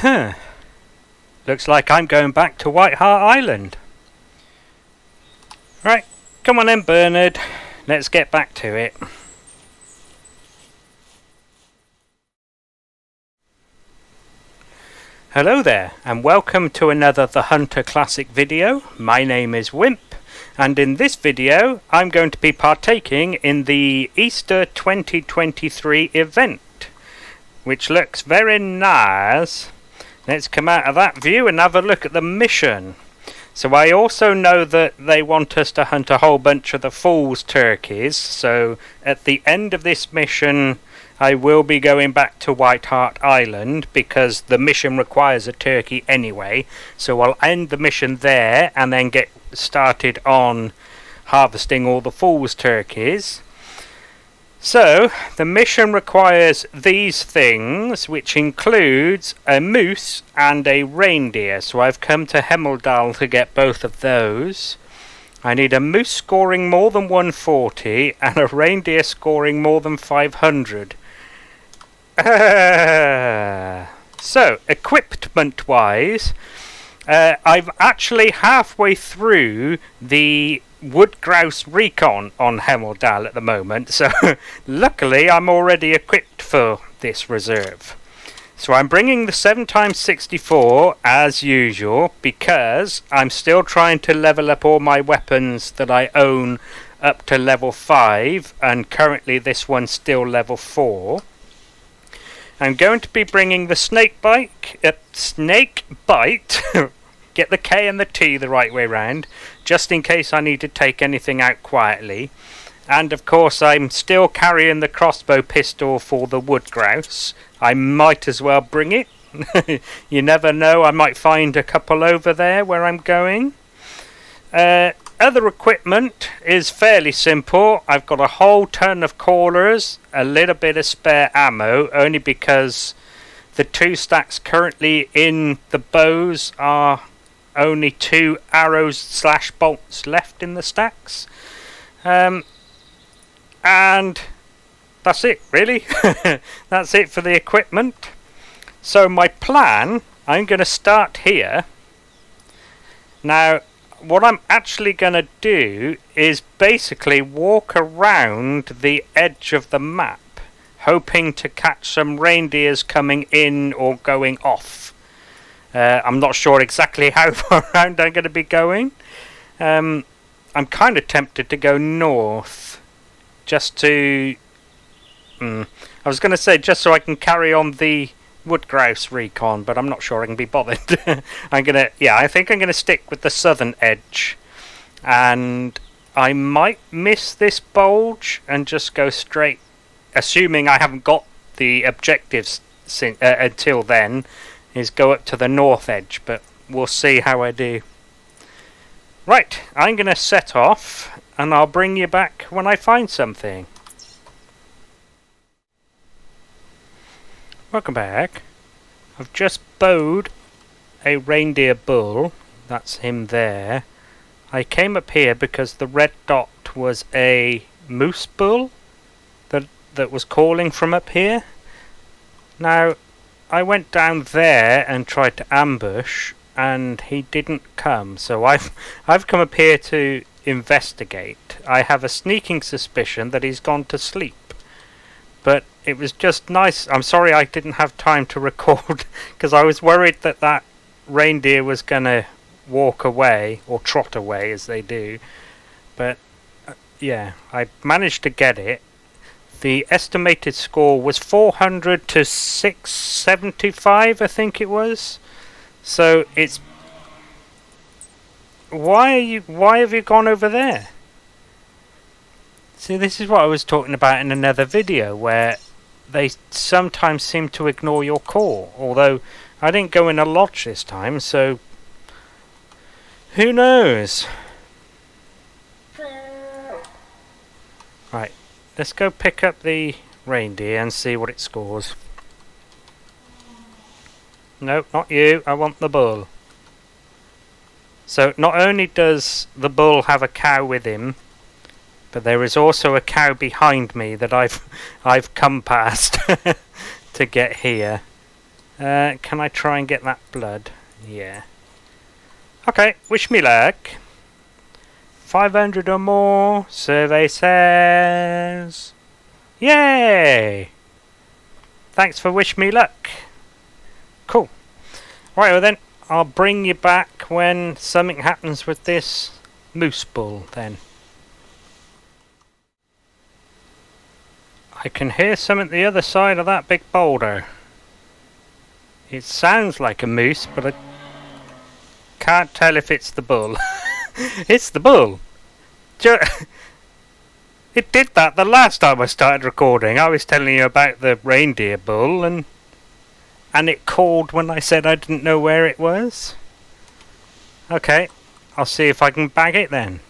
Huh. Looks like I'm going back to Whitehart Island. Right, come on then, Bernard. Let's get back to it. Hello there, and welcome to another The Hunter Classic video. My name is Wimp, and in this video I'm going to be partaking in the Easter 2023 event, which looks very nice. Let's come out of that view and have a look at the mission. So I also know that they want us to hunt a whole bunch of the fool's turkeys, so at the end of this mission I will be going back to Whitehart Island because the mission requires a turkey anyway, so I'll end the mission there and then get started on harvesting all the fool's turkeys. So the mission requires these things, which includes a moose and a reindeer, so I've come to Hemmeldal to get both of those. I need a moose scoring more than 140 and a reindeer scoring more than 500. So equipment wise, I'm actually halfway through the wood grouse recon on Hemmeldal at the moment, so luckily I'm already equipped for this reserve. So I'm bringing the 7x64 as usual because I'm still trying to level up all my weapons that I own up to level 5, and currently this one's still level 4. I'm going to be bringing the snake bite, get the K and the T the right way round, just in case I need to take anything out quietly. And of course I'm still carrying the crossbow pistol for the wood grouse. I might as well bring it. You never know, I might find a couple over there where I'm going. Other equipment is fairly simple. I've got a whole ton of callers, a little bit of spare ammo, only because the 2 stacks currently in the bows are only 2 arrows / bolts left in the stacks. And that's it really. That's it for the equipment. So my plan, I'm going to start here. Now what I'm actually going to do is basically walk around the edge of the map, hoping to catch some reindeers coming in or going off. I'm not sure exactly how far around I'm going to be going. I'm kind of tempted to go north, just to... I was going to say just so I can carry on the wood grouse recon, but I'm not sure I can be bothered. I think I'm gonna stick with the southern edge, and I might miss this bulge and just go straight, assuming I haven't got the objectives until then, is go up to the north edge, but we'll see how I do. Right, I'm gonna set off and I'll bring you back when I find something. Welcome back. I've just bowed a reindeer bull. That's him there. I came up here because the red dot was a moose bull that was calling from up here. Now, I went down there and tried to ambush, and he didn't come. So I've come up here to investigate. I have a sneaking suspicion that he's gone to sleep. But it was just nice. I'm sorry I didn't have time to record because I was worried that that reindeer was going to walk away or trot away as they do. But yeah, I managed to get it. The estimated score was 400 to 675, I think it was. So it's... Why have you gone over there? See, this is what I was talking about in another video, where they sometimes seem to ignore your call. Although, I didn't go in a lodge this time, so... who knows? Right, let's go pick up the reindeer and see what it scores. No, not you, I want the bull. So, not only does the bull have a cow with him, but there is also a cow behind me that I've come past to get here. Can I try and get that blood? Yeah. Okay, wish me luck. 500 or more, survey says. Yay! Thanks for wish me luck. Cool. Right, well then, I'll bring you back when something happens with this moose bull then. I can hear some at the other side of that big boulder. It sounds like a moose, but I can't tell if it's the bull. It's the bull. It did that the last time I started recording. I was telling you about the reindeer bull, and it called when I said I didn't know where it was. Okay, I'll see if I can bag it then.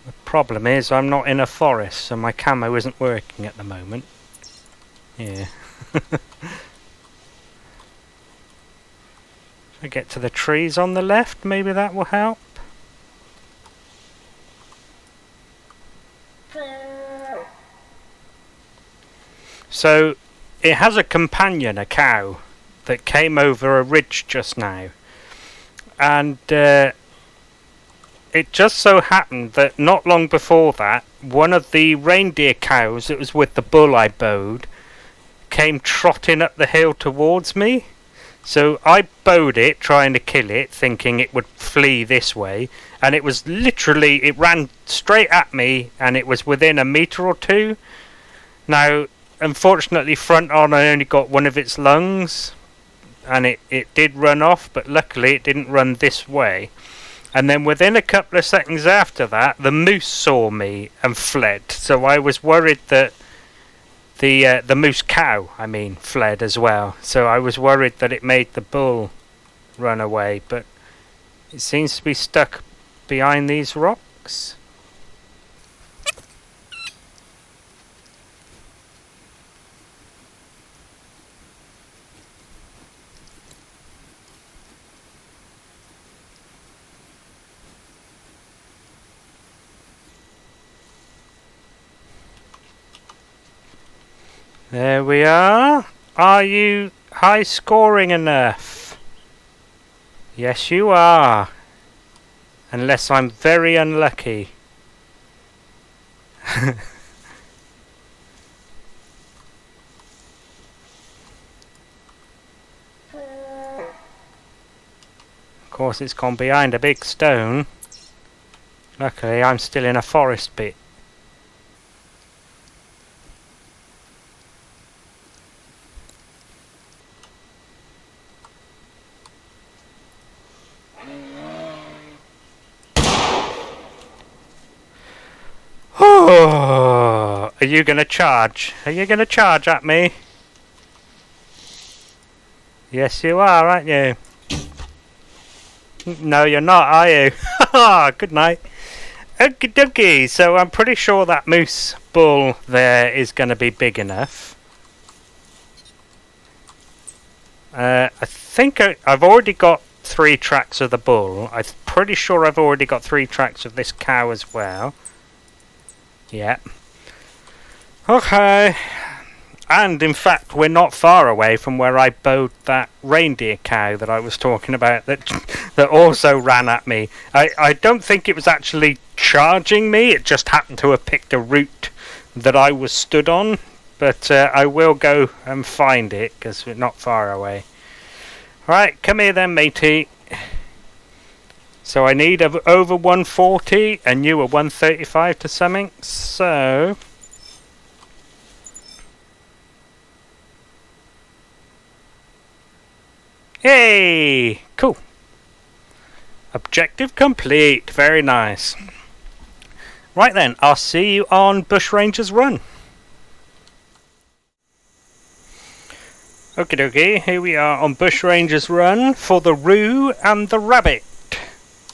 The problem is I'm not in a forest, so my camo isn't working at the moment. Yeah. If I get to the trees on the left, maybe that will help. So, it has a companion, a cow, that came over a ridge just now. And it just so happened that not long before that, one of the reindeer cows that was with the bull I bowed came trotting up the hill towards me. So I bowed it, trying to kill it, thinking it would flee this way. And it was literally, it ran straight at me, and it was within a metre or two. Now, unfortunately, front on, I only got one of its lungs, and it did run off, but luckily it didn't run this way. And then within a couple of seconds after that, the moose saw me and fled. So I was worried that the moose cow, I mean, fled as well. So I was worried that it made the bull run away, but it seems to be stuck behind these rocks. There we are. Are you high scoring enough? Yes, you are. Unless I'm very unlucky. Of course, it's gone behind a big stone. Luckily, I'm still in a forest bit. Oh, are you going to charge? Are you going to charge at me? Yes, you are, aren't you? No, you're not, are you? Good night. Okie dokie, so I'm pretty sure that moose bull there is going to be big enough. I think I've already got 3 tracks of the bull. I'm pretty sure I've already got 3 tracks of this cow as well. Yeah. Okay. And in fact, we're not far away from where I bowed that reindeer cow that I was talking about that also ran at me. I don't think it was actually charging me. It just happened to have picked a route that I was stood on. But I will go and find it because we're not far away. Right, come here then, matey. So I need over 140 and you were 135 to something. So yay! Cool. Objective complete. Very nice. Right then, I'll see you on Bushrangers Run. Okie dokie, here we are on Bushrangers Run for the roo and the rabbit.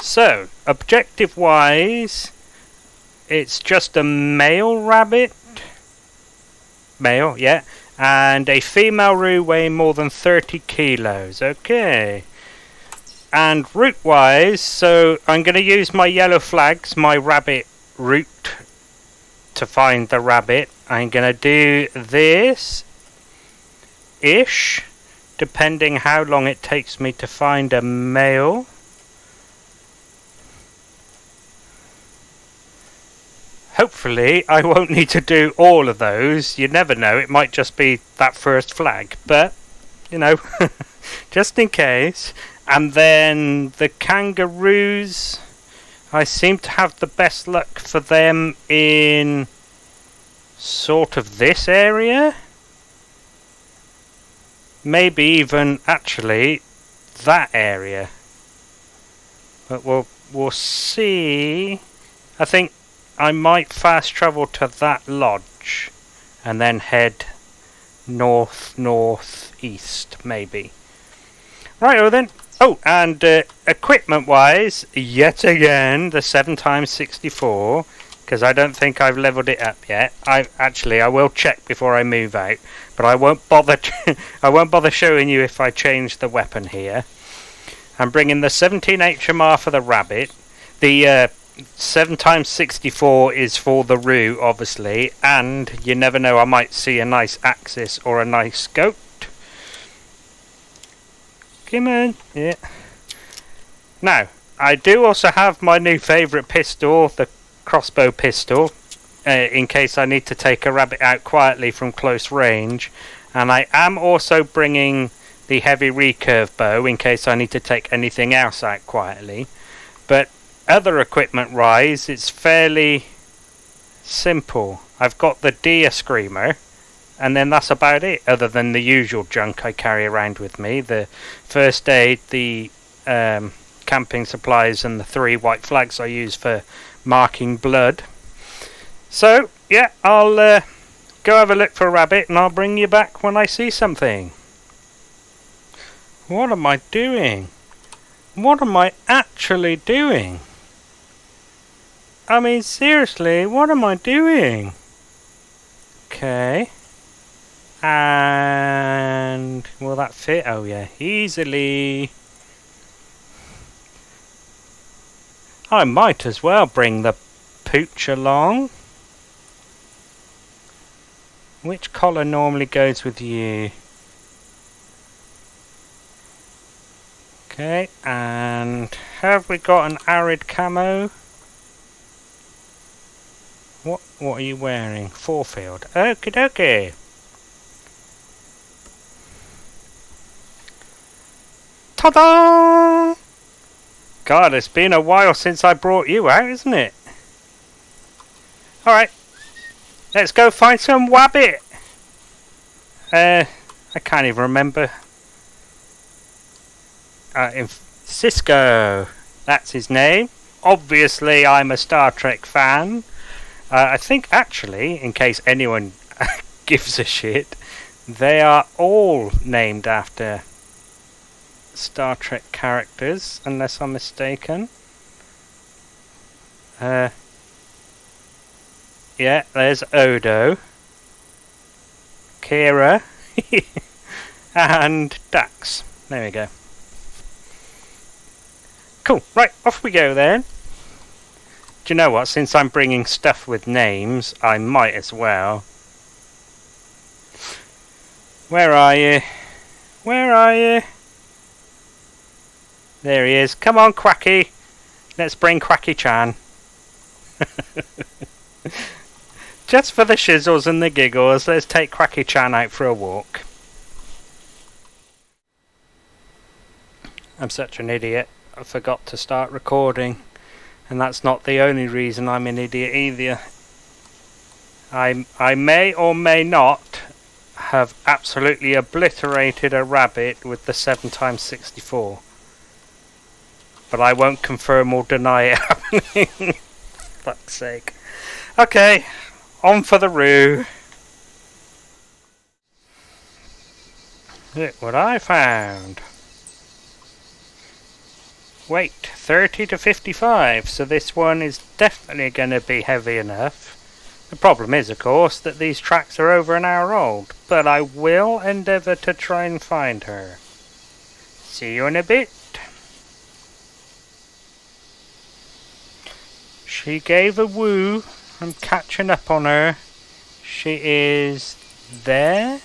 So, objective wise, it's just a male rabbit. Male, yeah. And a female roo weighing more than 30 kilos. Okay. And route wise, so I'm going to use my yellow flags, my rabbit route, to find the rabbit. I'm going to do this. ish, depending how long it takes me to find a male. Hopefully I won't need to do all of those. You never know, it might just be that first flag, but you know, just in case. And then the kangaroos, I seem to have the best luck for them in sort of this area. Maybe even actually that area. But we'll see. I think I might fast travel to that lodge and then head northeast maybe. Right, then. Oh, and equipment wise, yet again the 7x64, because I don't think I've leveled it up yet. I will check before I move out, but I won't bother I won't bother showing you if I change the weapon here. I'm bringing the 17 HMR for the rabbit. The 7x64 is for the roo, obviously, and you never know, I might see a nice axis or a nice goat. Come on. Yeah. Now, I do also have my new favourite pistol, the crossbow pistol, in case I need to take a rabbit out quietly from close range. And I am also bringing the heavy recurve bow in case I need to take anything else out quietly. But other equipment wise, it's fairly simple. I've got the deer screamer, and then that's about it, other than the usual junk I carry around with me. The first aid, the camping supplies, and the 3 white flags I use for marking blood. So, yeah, I'll go have a look for a rabbit, and I'll bring you back when I see something. What am I doing? What am I actually doing? I mean, seriously, what am I doing? Okay. And will that fit? Oh yeah, easily. I might as well bring the pooch along. Which collar normally goes with you? Okay, and have we got an arid camo? What are you wearing? Forefield. Okie dokie. Ta-da! God, it's been a while since I brought you out, isn't it? Alright. Let's go find some wabbit. I can't even remember. Cisco. That's his name. Obviously, I'm a Star Trek fan. I think, actually, in case anyone gives a shit, they are all named after Star Trek characters, unless I'm mistaken. Yeah, there's Odo, Kira, and Dax. There we go. Cool, right, off we go then. Do you know what, since I'm bringing stuff with names, I might as well. Where are you? Where are you? There he is. Come on, Quacky. Let's bring Quacky-chan. Just for the shizzles and the giggles, let's take Quacky-chan out for a walk. I'm such an idiot. I forgot to start recording. And that's not the only reason I'm an idiot either. I may or may not have absolutely obliterated a rabbit with the 7x64. But I won't confirm or deny it happening. Fuck's sake. Okay, on for the roo. Look what I found. Weight 30 to 55, so this one is definitely going to be heavy enough. The problem is, of course, that these tracks are over an hour old, but I will endeavour to try and find her. See you in a bit. She gave a woo. I'm catching up on her. She is there.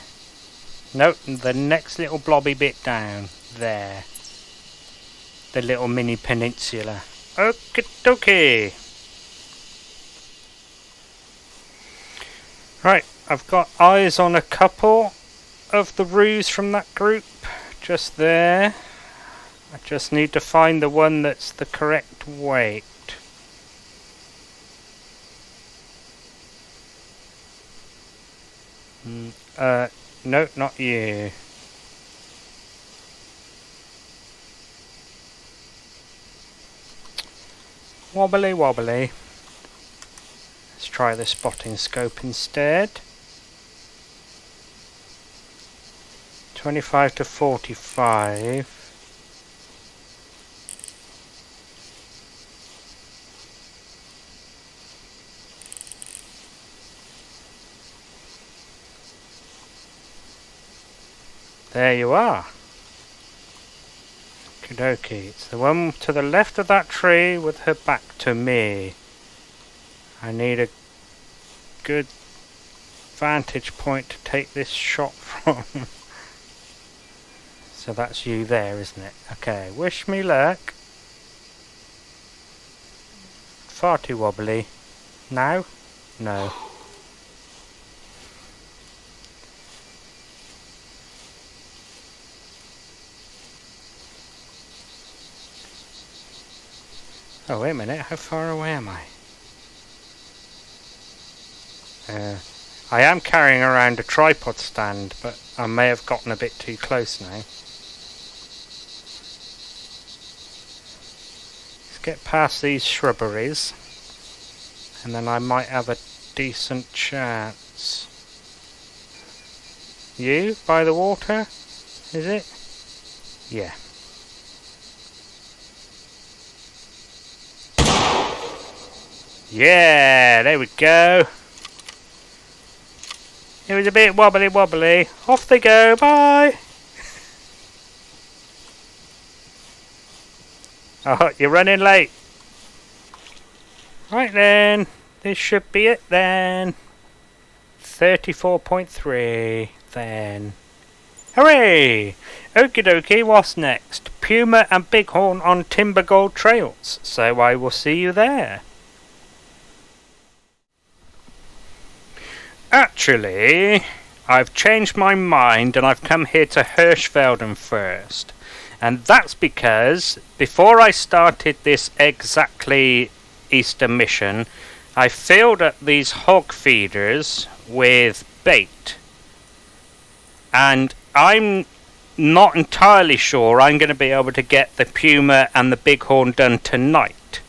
Nope, the next little blobby bit down. There. The little mini peninsula. Okie dokie. Right, I've got eyes on a couple of the roos from that group. Just there. I just need to find the one that's the correct weight. No, not you. Wobbly wobbly. Let's try the spotting scope instead. 25 to 45. There you are. Okie dokie. It's the one to the left of that tree with her back to me. I need a good vantage point to take this shot from. So that's you there, isn't it? Okay, wish me luck. Far too wobbly. Now? No. Oh, wait a minute, how far away am I? I am carrying around a tripod stand, but I may have gotten a bit too close now. Let's get past these shrubberies, and then I might have a decent chance. You, by the water? Is it? Yeah. Yeah, there we go. It was a bit wobbly wobbly. Off they go, bye. Oh, you're running late. Right then, this should be it then. 34.3 then. Hooray! Okie dokie, what's next? Puma and Bighorn on Timbergold Trails. So I will see you there. Actually, I've changed my mind and I've come here to Hirschfelden first. And that's because before I started this exactly Easter mission, I filled up these hog feeders with bait. And I'm not entirely sure I'm going to be able to get the Puma and the Bighorn done tonight.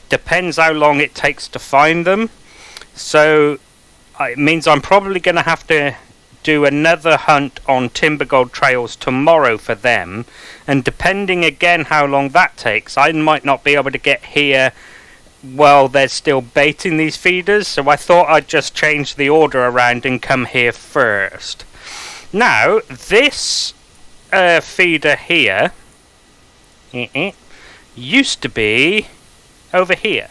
Depends how long it takes to find them. So it means I'm probably going to have to do another hunt on Timbergold Trails tomorrow for them, and depending again how long that takes, I might not be able to get here while they're still baiting these feeders, so I thought I'd just change the order around and come here first. Now, this feeder here used to be over here.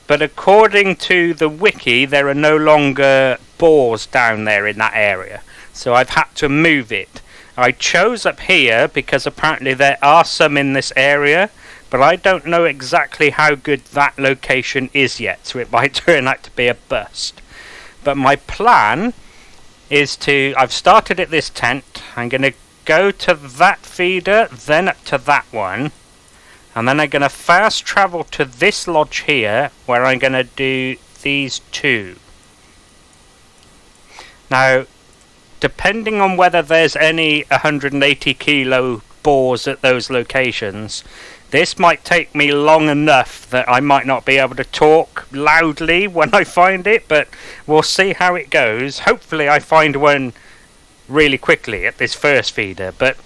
But according to the wiki, there are no longer boars down there in that area. So I've had to move it. I chose up here because apparently there are some in this area, but I don't know exactly how good that location is yet, so it might turn out to be a bust. But my plan is to, I've started at this tent, I'm going to go to that feeder, then up to that one. And then I'm going to fast travel to this lodge here, where I'm going to do these two. Now, depending on whether there's any 180 kilo boars at those locations, this might take me long enough that I might not be able to talk loudly when I find it, but we'll see how it goes. Hopefully I find one really quickly at this first feeder, but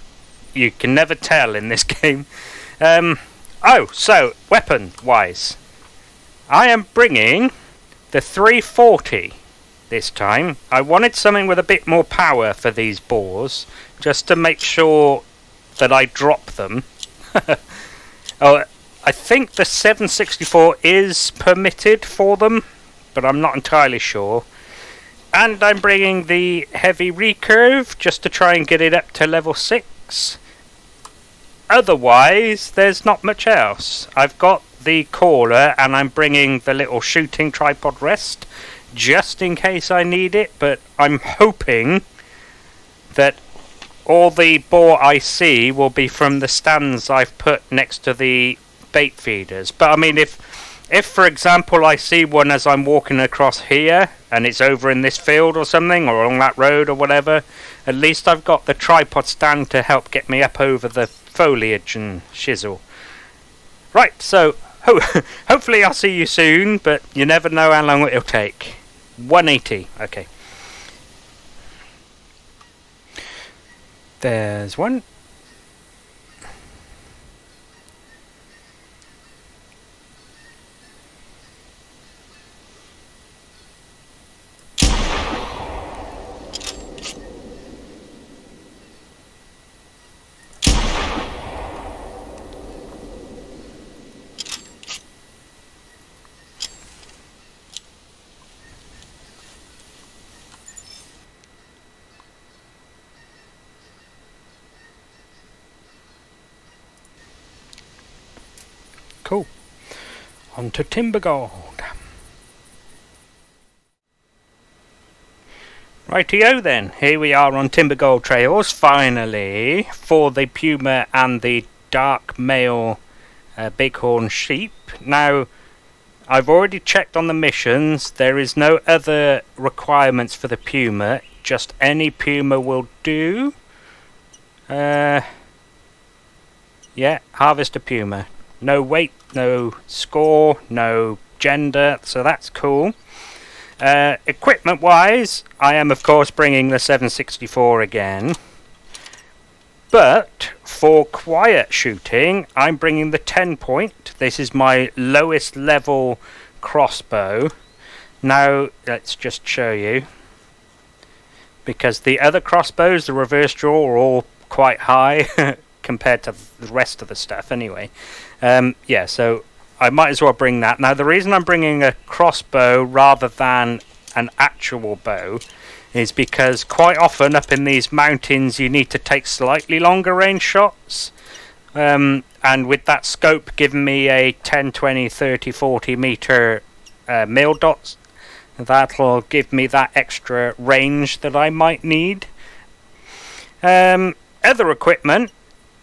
you can never tell in this game. Oh, so, weapon-wise, I am bringing the 340 this time. I wanted something with a bit more power for these boars, just to make sure that I drop them. Oh, I think the 764 is permitted for them, but I'm not entirely sure. And I'm bringing the heavy recurve just to try and get it up to level 6. Otherwise, there's not much else. I've got the caller and I'm bringing the little shooting tripod rest just in case I need it, but I'm hoping that all the boar I see will be from the stands I've put next to the bait feeders. But I mean, if for example I see one as I'm walking across here and it's over in this field or something, or along that road or whatever, at least I've got the tripod stand to help get me up over the foliage and shizzle. Right, so hopefully I'll see you soon, but you never know how long it'll take. 180, okay. There's one. Cool. On to Timbergold. Rightio then, here we are on Timbergold Trails, finally, for the Puma and the dark male Bighorn sheep. Now, I've already checked on the missions, there is no other requirements for the Puma, just any Puma will do. Yeah, harvest a Puma. No weight, no score, no gender, so that's cool. Equipment wise, I am of course bringing the 764 again. But for quiet shooting, I'm bringing the 10 point. This is my lowest level crossbow. Now, let's just show you. Because the other crossbows, the reverse draw, are all quite high compared to the rest of the stuff anyway. Yeah, so I might as well bring that. Now, the reason I'm bringing a crossbow rather than an actual bow is because quite often up in these mountains you need to take slightly longer range shots. And with that scope giving me a 10, 20, 30, 40 meter mil dots, that'll give me that extra range that I might need. Other equipment,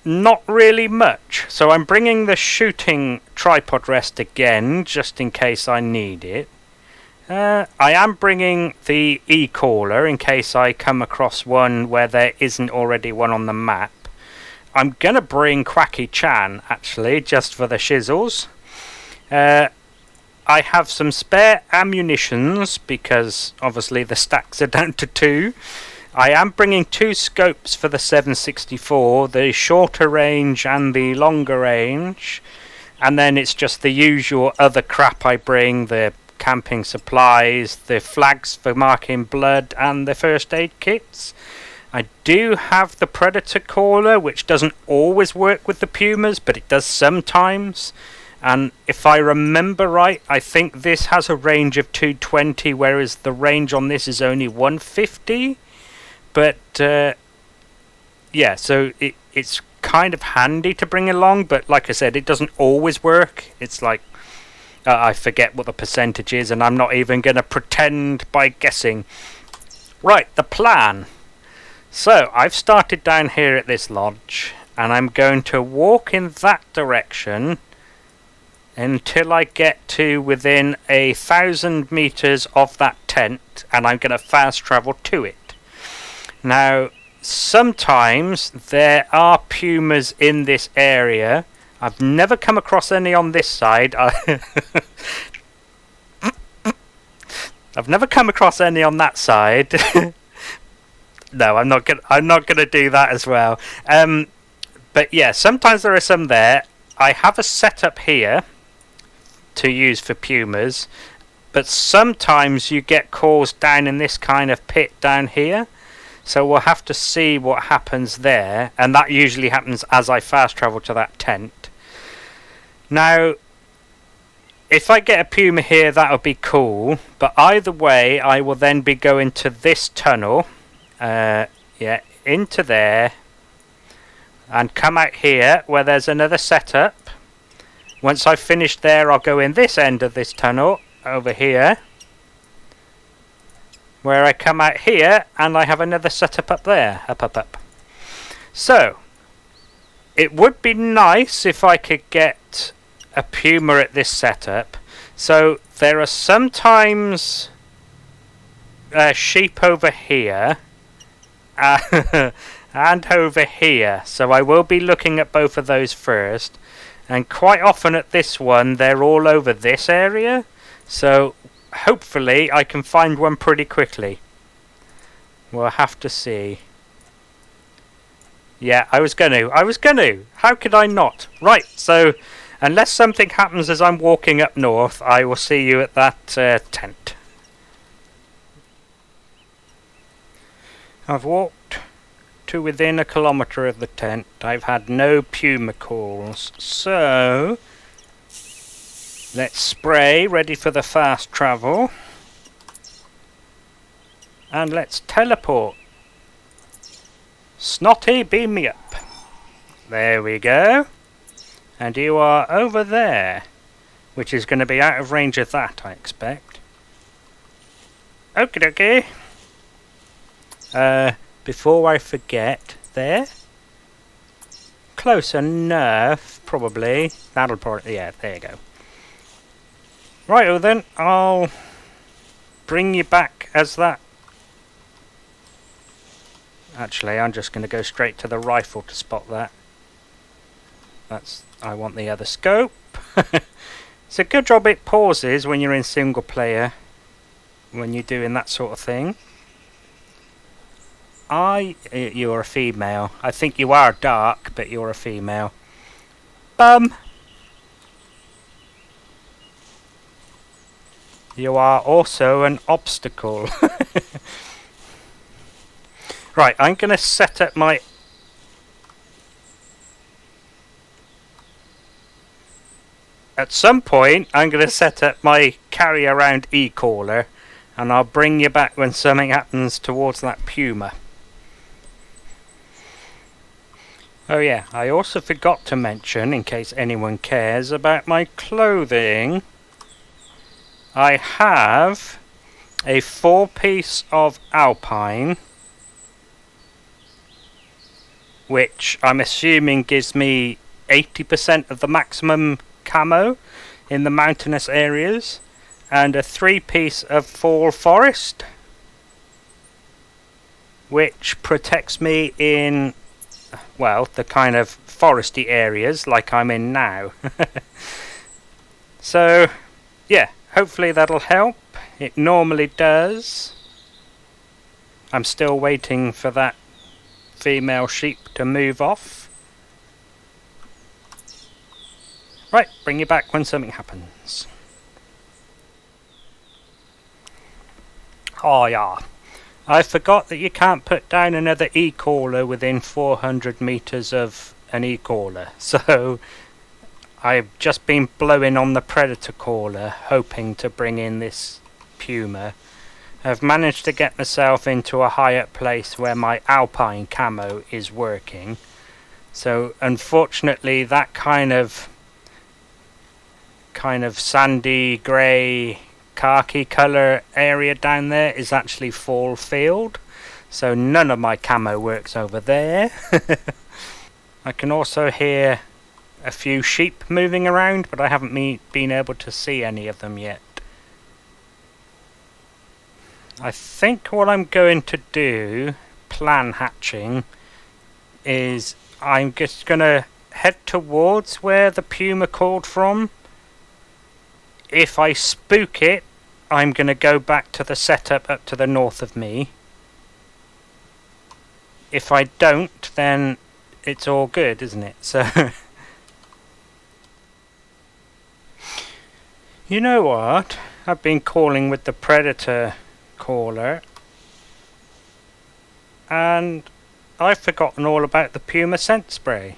not really much, so I'm bringing the shooting tripod rest again just in case I need it. I am bringing the e-caller in case I come across one where there isn't already one on the map. I'm gonna bring Quacky Chan actually just for the shizzles. I have some spare ammunitions because obviously the stacks are down to 2. I am bringing 2 scopes for the 764, the shorter range and the longer range, and then it's just the usual other crap I bring, the camping supplies, the flags for marking blood, and the first aid kits. I do have the Predator caller, which doesn't always work with the Pumas, but it does sometimes. And if I remember right, I think this has a range of 220, whereas the range on this is only 150. But yeah, so it's kind of handy to bring along, but like I said, it doesn't always work. It's like I forget what the percentage is, and I'm not even going to pretend by guessing. Right, the plan. So I've started down here at this lodge, and I'm going to walk in that direction until I get to within 1,000 meters of that tent, and I'm going to fast travel to it. Now, sometimes there are pumas in this area. I've never come across any on this side. I've never come across any on that side. No, I'm not gonna do that as well. But yeah, sometimes there are some there. I have a setup here to use for pumas, but sometimes you get calls down in this kind of pit down here. So we'll have to see what happens there, and that usually happens as I fast travel to that tent. Now, if I get a Puma here, that'll be cool. But either way, I will then be going to this tunnel. Yeah, into there. And come out here where there's another setup. Once I've finished there, I'll go in this end of this tunnel over here. Where I come out here and I have another setup up there. Up. So, it would be nice if I could get a Puma at this setup. So, there are sometimes sheep over here. And over here. So I will be looking at both of those first. And quite often at this one, they're all over this area. So hopefully I can find one pretty quickly. We'll have to see. Yeah, I was going to. How could I not? Right, so unless something happens as I'm walking up north, I will see you at that tent. I've walked to within 1 kilometre of the tent. I've had no Puma calls. So, let's spray, ready for the fast travel. And let's teleport. Snotty, beam me up. There we go. And you are over there, which is going to be out of range of that, I expect. Okie dokie. Before I forget, there. Close enough, probably. That'll probably, yeah, there you go. Righto then, I'll bring you back as that. Actually, I'm just going to go straight to the rifle to spot that. I want the other scope. It's a good job it pauses when you're in single player, when you're doing that sort of thing. You're a female. I think you are dark, but you're a female. Bum! You are also an obstacle. Right, I'm going to set up my... At some point, I'm going to set up my carry-around e-caller, and I'll bring you back when something happens towards that Puma. Oh yeah, I also forgot to mention, in case anyone cares, about my clothing. I have a 4-piece of Alpine, which I'm assuming gives me 80% of the maximum camo in the mountainous areas, and a 3-piece of Fall Forest, which protects me in, well, the kind of foresty areas like I'm in now. So, yeah, hopefully that'll help. It normally does. I'm still waiting for that female sheep to move off. Right, bring you back when something happens. Oh yeah. I forgot that you can't put down another e-caller within 400 metres of an e-caller. So I've just been blowing on the Predator caller, hoping to bring in this Puma. I've managed to get myself into a higher place where my Alpine camo is working. So unfortunately that kind of sandy grey khaki colour area down there is actually fall field, so none of my camo works over there. I can also hear a few sheep moving around, but I haven't been able to see any of them yet. I think what I'm going to do, plan hatching, is I'm just going to head towards where the Puma called from. If I spook it, I'm going to go back to the setup up to the north of me. If I don't, then it's all good, isn't it? So, you know what? I've been calling with the Predator caller, and I've forgotten all about the Puma scent spray.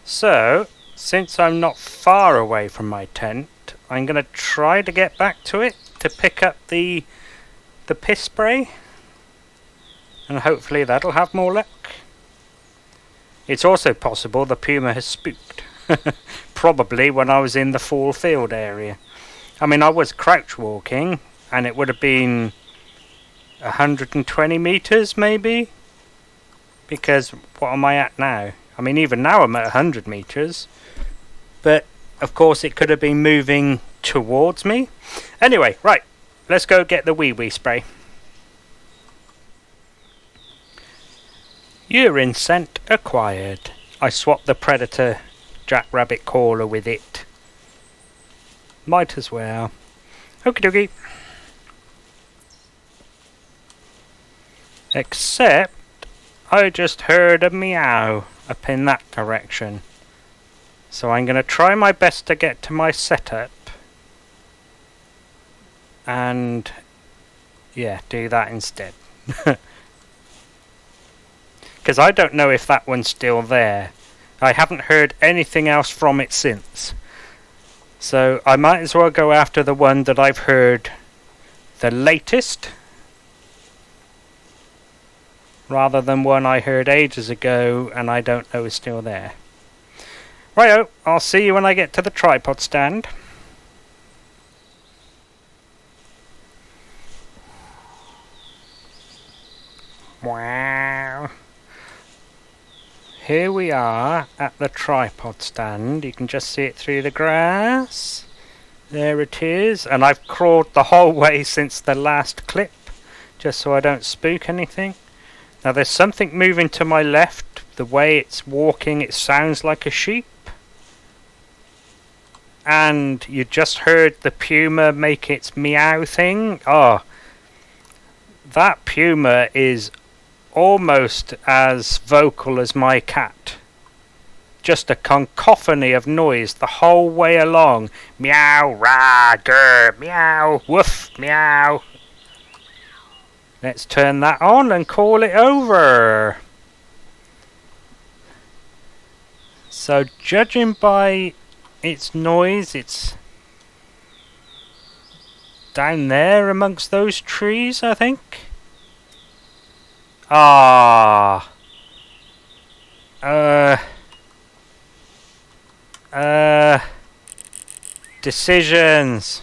So, since I'm not far away from my tent, I'm going to try to get back to it to pick up the piss spray, and hopefully that'll have more luck. It's also possible the puma has spooked, probably when I was in the fall field area. I mean, I was crouch walking, and it would have been 120 meters maybe, because what am I at now? I mean, even now I'm at 100 meters, but of course it could have been moving towards me. Anyway, right, let's go get the wee spray. Urine scent acquired. I swapped the predator jackrabbit caller with it. Might as well. Okie dokie. Except I just heard a meow up in that direction. So I'm going to try my best to get to my setup. And yeah, do that instead. Because I don't know if that one's still there. I haven't heard anything else from it since. So I might as well go after the one that I've heard the latest, rather than one I heard ages ago and I don't know is still there. Righto, I'll see you when I get to the tripod stand. Wow. Here we are at the tripod stand. You can just see it through the grass. There it is. And I've crawled the whole way since the last clip, just so I don't spook anything. Now there's something moving to my left. The way it's walking, it sounds like a sheep. And you just heard the puma make its meow thing. Oh, that puma is almost as vocal as my cat. Just a cacophony of noise the whole way along. Meow, rah, grr, meow, woof, meow. Let's turn that on and call it over. So judging by its noise, it's down there amongst those trees, I think. Decisions.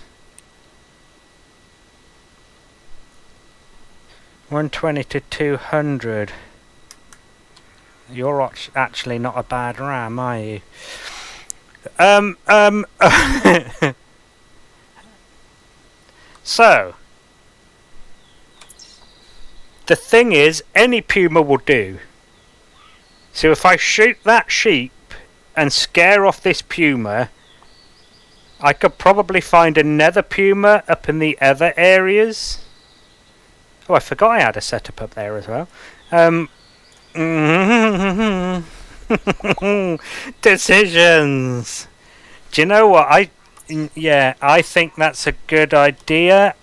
120 to 200. You're actually not a bad ram, are you? So the thing is, any puma will do. So if I shoot that sheep and scare off this puma, I could probably find another puma up in the other areas. Oh, I forgot I had a setup up there as well. Decisions. Do you know what? I think that's a good idea.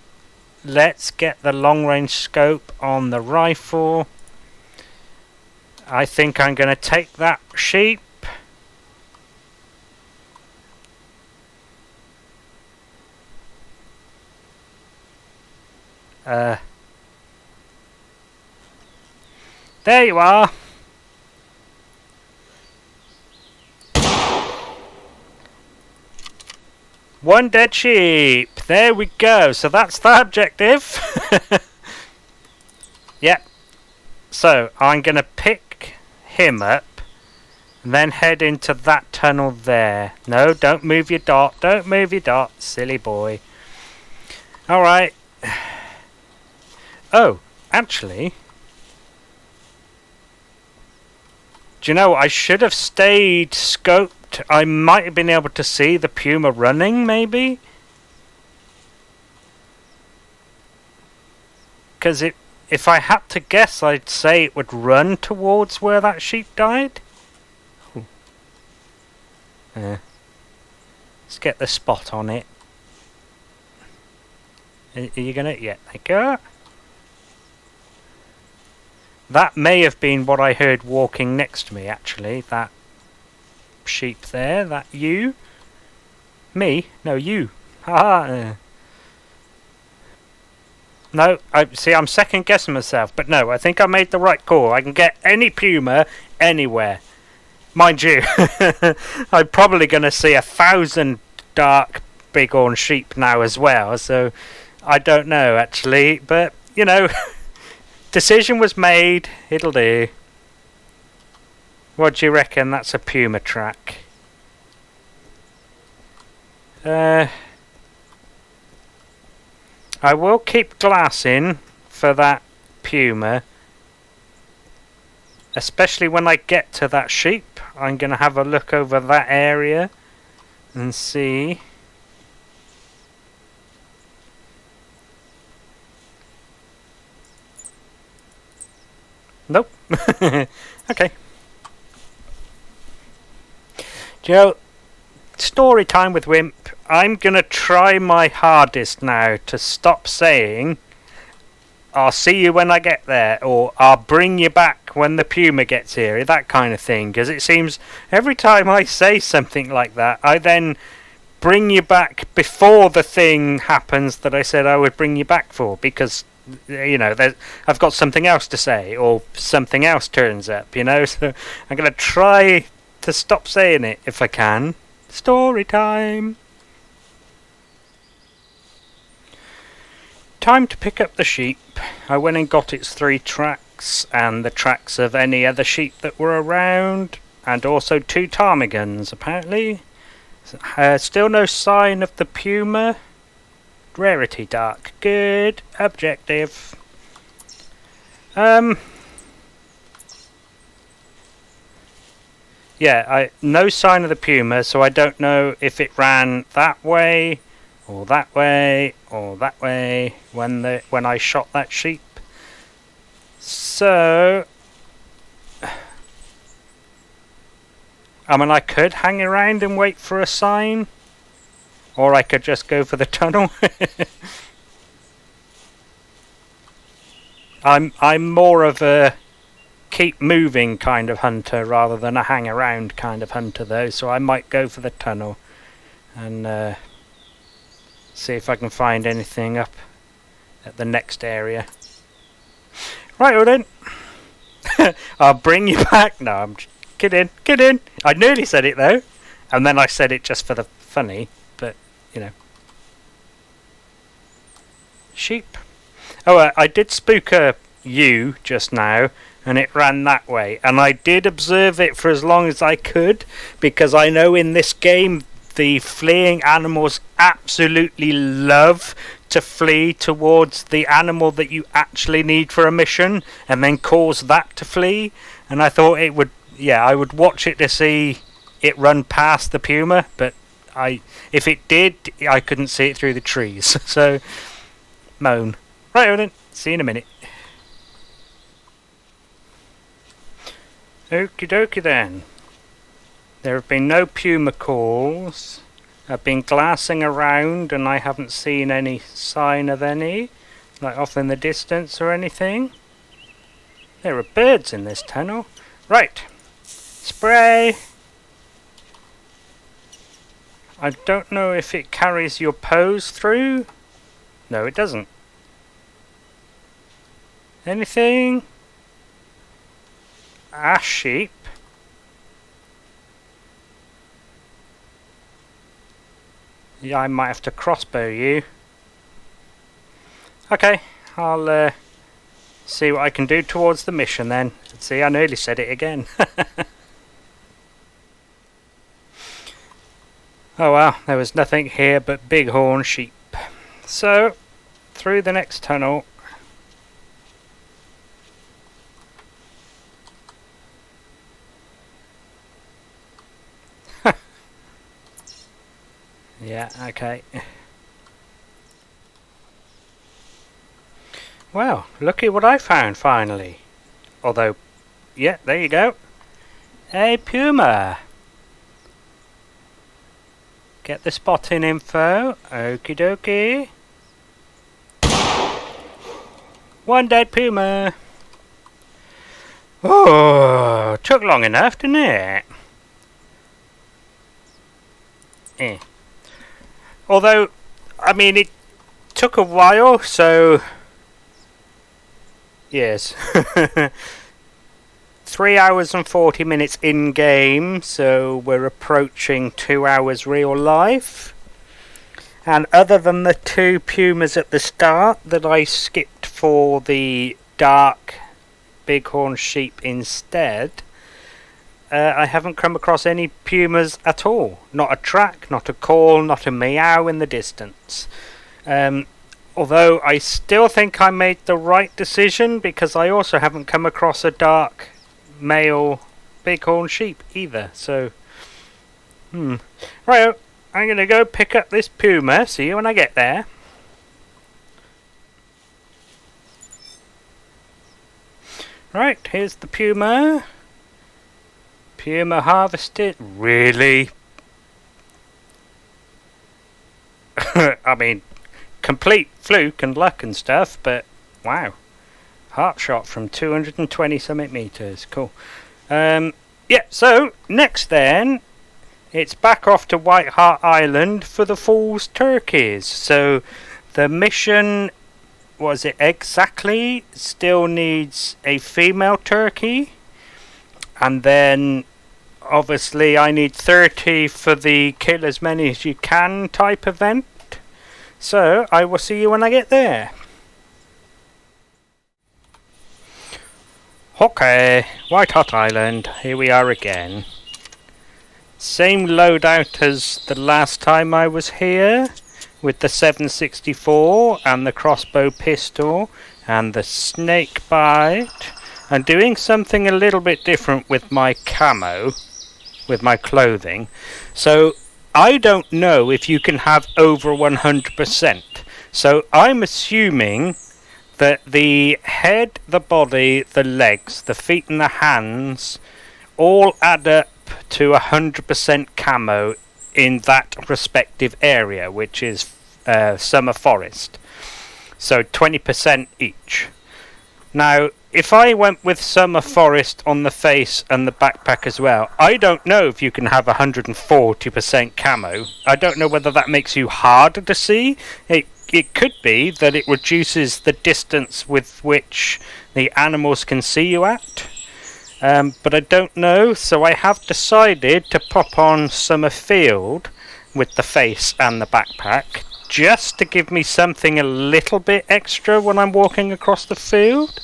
Let's get the long range scope on the rifle. I think I'm going to take that sheep. There you are. One dead sheep. There we go. So that's the objective. Yep. So I'm going to pick him up and then head into that tunnel there. No, don't move your dot. Don't move your dot, silly boy. Alright. Oh, actually, do you know, I should have stayed scoped. I might have been able to see the puma running, maybe. Because if I had to guess, I'd say it would run towards where that sheep died. Let's get the spot on it. Are you gonna? Yeah, there you go. That may have been what I heard walking next to me, actually. That sheep there. That you? Me? No, you. Haha. No, I'm second guessing myself, but no, I think I made the right call. I can get any puma anywhere. Mind you, I'm probably going to see 1,000 dark bighorn sheep now as well, so I don't know actually, but you know, decision was made, it'll do. What do you reckon? That's a puma track. I will keep glassing for that puma, especially when I get to that sheep. I'm going to have a look over that area and see. Nope. Okay. Do you know, story time with Wimp. I'm going to try my hardest now to stop saying I'll see you when I get there, or I'll bring you back when the puma gets here, that kind of thing, because it seems every time I say something like that, I then bring you back before the thing happens that I said I would bring you back for, because, you know, I've got something else to say, or something else turns up, you know, so I'm going to try to stop saying it if I can. Story time! Time to pick up the sheep. I went and got its 3 tracks and the tracks of any other sheep that were around, and also 2 ptarmigans apparently. Still no sign of the puma. Rarity dark. Good. Objective. Yeah, no sign of the puma, so I don't know if it ran that way or that way, or that way, when I shot that sheep. So, I mean, I could hang around and wait for a sign, or I could just go for the tunnel. I'm more of a keep moving kind of hunter rather than a hang around kind of hunter, though, so I might go for the tunnel and see if I can find anything up at the next area. Right, then. I'll bring you back. No, I'm just kidding. I nearly said it though, and then I said it just for the funny, but you know. Sheep. Oh, I did spook a ewe just now, and it ran that way, and I did observe it for as long as I could, because I know in this game the fleeing animals absolutely love to flee towards the animal that you actually need for a mission and then cause that to flee. And I thought it would, yeah, I would watch it to see it run past the puma, but if it did, I couldn't see it through the trees. So, moan. Right, then. See you in a minute. Okie dokie then. There have been no puma calls. I've been glassing around and I haven't seen any sign of any, like off in the distance or anything. There are birds in this tunnel. Right. Spray. I don't know if it carries your pose through. No, it doesn't. Anything? Ash sheep. Yeah, I might have to crossbow you. Okay, I'll see what I can do towards the mission then. See, I nearly said it again. Oh well, there was nothing here but bighorn sheep. So, through the next tunnel. Yeah, okay. Well, looky what I found finally. Although, yeah, there you go. A puma. Get the spotting info. Okie dokie. One dead puma. Oh, took long enough, didn't it? Although, I mean, it took a while, so yes. 3 hours and 40 minutes in game, so we're approaching 2 hours real life. And other than the 2 pumas at the start that I skipped for the dark bighorn sheep instead, I haven't come across any pumas at all. Not a track, not a call, not a meow in the distance. Although I still think I made the right decision, because I also haven't come across a dark male bighorn sheep either. So, right, I'm going to go pick up this puma. See you when I get there. Right, here's the puma. Puma harvested. Really? I mean, complete fluke and luck and stuff, but wow. Heart shot from 220 summit meters. Cool. Yeah, so next then, it's back off to Whitehart Island for the Falls turkeys. So the mission, was it exactly, still needs a female turkey. And then obviously I need 30 for the kill as many as you can type event. So I will see you when I get there. Okay, Whitehart Island, here we are again. Same loadout as the last time I was here, with the 764 and the crossbow pistol and the snake bite. I'm doing something a little bit different with my camo, with my clothing. So I don't know if you can have over 100%. So I'm assuming that the head, the body, the legs, the feet and the hands all add up to 100% camo in that respective area, which is summer forest. So 20% each. Now, if I went with summer forest on the face and the backpack as well, I don't know if you can have 140% camo. I don't know whether that makes you harder to see. It could be that it reduces the distance with which the animals can see you at. But I don't know, so I have decided to pop on summer field with the face and the backpack, just to give me something a little bit extra when I'm walking across the field.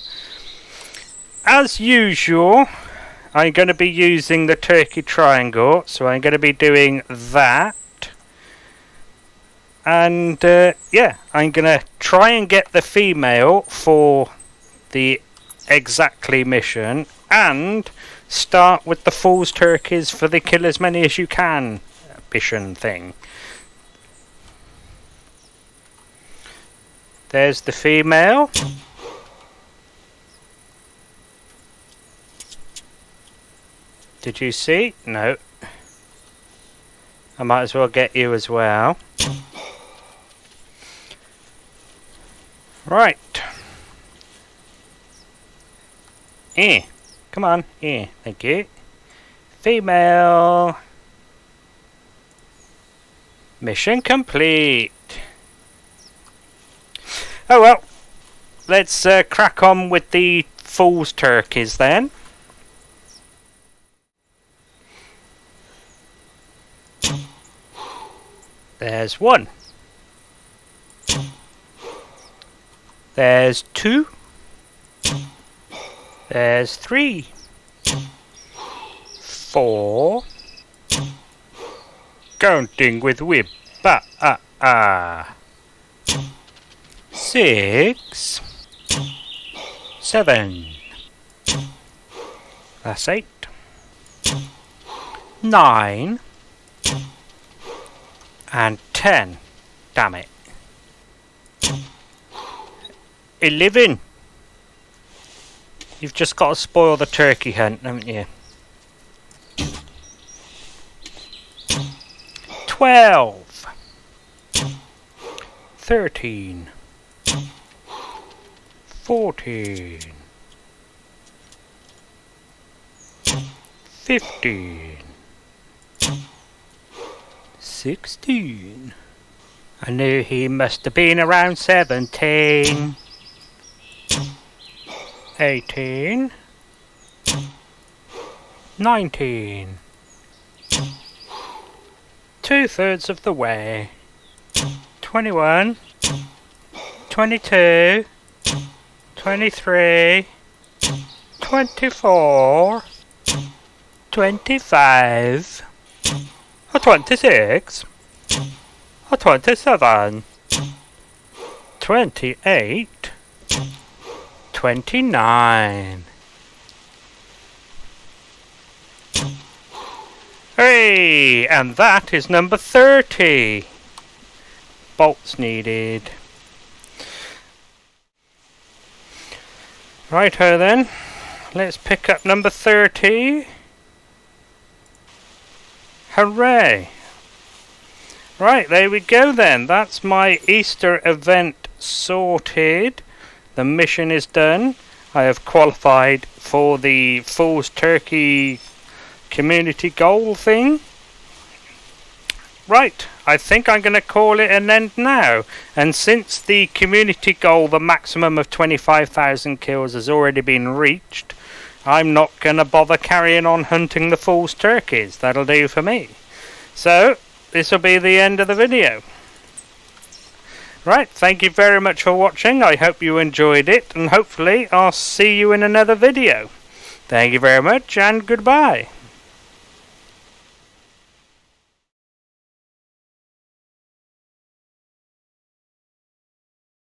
As usual, I'm going to be using the turkey triangle, so I'm going to be doing that. And yeah, I'm going to try and get the female for the exactly mission, and start with the Falls turkeys for the kill as many as you can mission thing. There's the female. Did you see? No. I might as well get you as well. Right. Come on. Thank you. Female. Mission complete. Oh well. Let's crack on with the Falls turkeys then. There's one. There's two. There's 3, 4, counting with whip, 6, 7, that's 8, 9, and 10, damn it, 11. You've just got to spoil the turkey hunt, haven't you? 12, 13, 14, 15, 16. I knew he must have been around 17. 18. 19. 2/3 of the way. 21. 22. 23. 24. 25. Or 26. Or 27. 28. 29. Hey, and that is number 30. Bolts needed. Righto then, let's pick up number 30. Hooray! Right, there we go then. That's my Easter event sorted. The mission is done. I have qualified for the Fool's Turkey community goal thing. Right, I think I'm going to call it an end now. And since the community goal, the maximum of 25,000 kills, has already been reached, I'm not going to bother carrying on hunting the Fool's Turkeys. That'll do for me. So, this will be the end of the video. Right, thank you very much for watching. I hope you enjoyed it, and hopefully I'll see you in another video. Thank you very much, and goodbye.